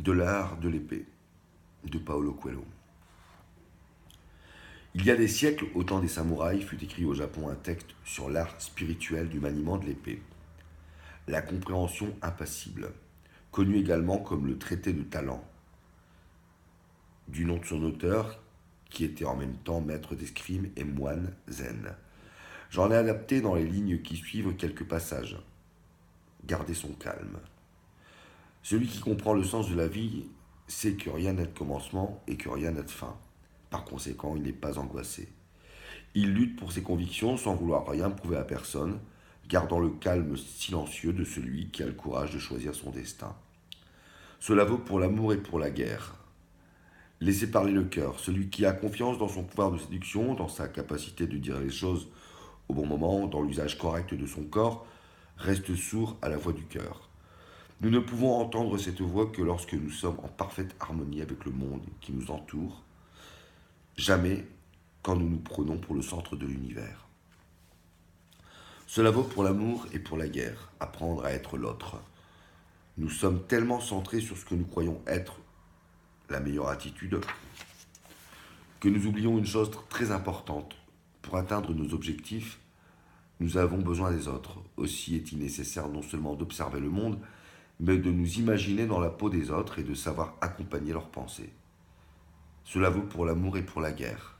de l'art de l'épée, de Paulo Coelho. Il y a des siècles, au temps des samouraïs, fut écrit au Japon un texte sur l'art spirituel du maniement de l'épée, la compréhension impassible, connu également comme le traité de Talent, du nom de son auteur, qui était en même temps maître d'escrime et moine zen. J'en ai adapté dans les lignes qui suivent quelques passages. Gardez son calme. Celui qui comprend le sens de la vie sait que rien n'a de commencement et que rien n'a de fin. Par conséquent, il n'est pas angoissé. Il lutte pour ses convictions sans vouloir rien prouver à personne, gardant le calme silencieux de celui qui a le courage de choisir son destin. Cela vaut pour l'amour et pour la guerre. Laissez parler le cœur, celui qui a confiance dans son pouvoir de séduction, dans sa capacité de dire les choses au bon moment, dans l'usage correct de son corps, reste sourd à la voix du cœur. Nous ne pouvons entendre cette voix que lorsque nous sommes en parfaite harmonie avec le monde qui nous entoure, jamais quand nous nous prenons pour le centre de l'univers. Cela vaut pour l'amour et pour la guerre, apprendre à être l'autre. Nous sommes tellement centrés sur ce que nous croyons être la meilleure attitude que nous oublions une chose très importante. Pour atteindre nos objectifs, nous avons besoin des autres. Aussi est-il nécessaire non seulement d'observer le monde, mais de nous imaginer dans la peau des autres et de savoir accompagner leurs pensées. Cela vaut pour l'amour et pour la guerre.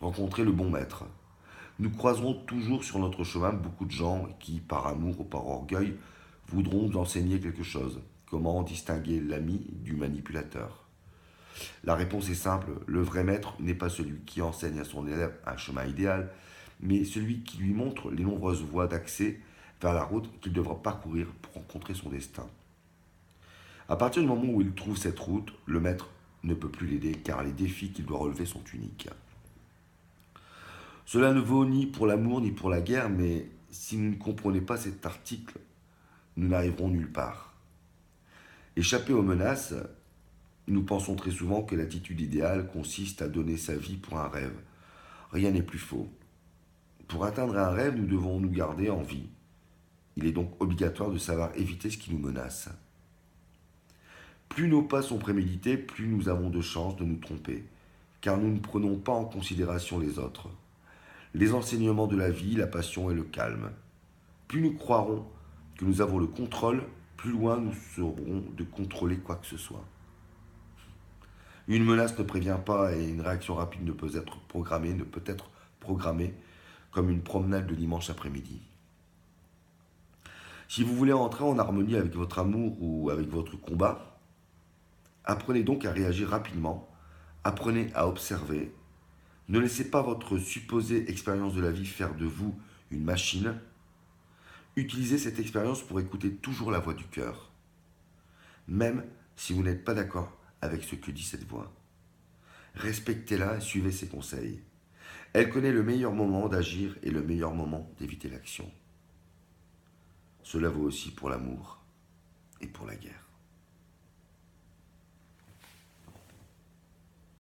Rencontrer le bon maître. Nous croiserons toujours sur notre chemin beaucoup de gens qui, par amour ou par orgueil, voudront nous enseigner quelque chose. Comment distinguer l'ami du manipulateur? La réponse est simple, le vrai maître n'est pas celui qui enseigne à son élève un chemin idéal, mais celui qui lui montre les nombreuses voies d'accès vers la route qu'il devra parcourir pour rencontrer son destin. À partir du moment où il trouve cette route, le maître ne peut plus l'aider car les défis qu'il doit relever sont uniques. Cela ne vaut ni pour l'amour ni pour la guerre, mais si vous ne comprenez pas cet article, nous n'arriverons nulle part. Échapper aux menaces, nous pensons très souvent que l'attitude idéale consiste à donner sa vie pour un rêve. Rien n'est plus faux. Pour atteindre un rêve, nous devons nous garder en vie. Il est donc obligatoire de savoir éviter ce qui nous menace. Plus nos pas sont prémédités, plus nous avons de chances de nous tromper, car nous ne prenons pas en considération les autres. Les enseignements de la vie, la passion et le calme. Plus nous croirons que nous avons le contrôle, plus loin nous serons de contrôler quoi que ce soit. Une menace ne prévient pas et une réaction rapide ne peut être programmée comme une promenade de dimanche après-midi. Si vous voulez entrer en harmonie avec votre amour ou avec votre combat, apprenez donc à réagir rapidement, apprenez à observer. Ne laissez pas votre supposée expérience de la vie faire de vous une machine. Utilisez cette expérience pour écouter toujours la voix du cœur, même si vous n'êtes pas d'accord avec ce que dit cette voix. Respectez-la et suivez ses conseils. Elle connaît le meilleur moment d'agir et le meilleur moment d'éviter l'action. Cela vaut aussi pour l'amour et pour la guerre.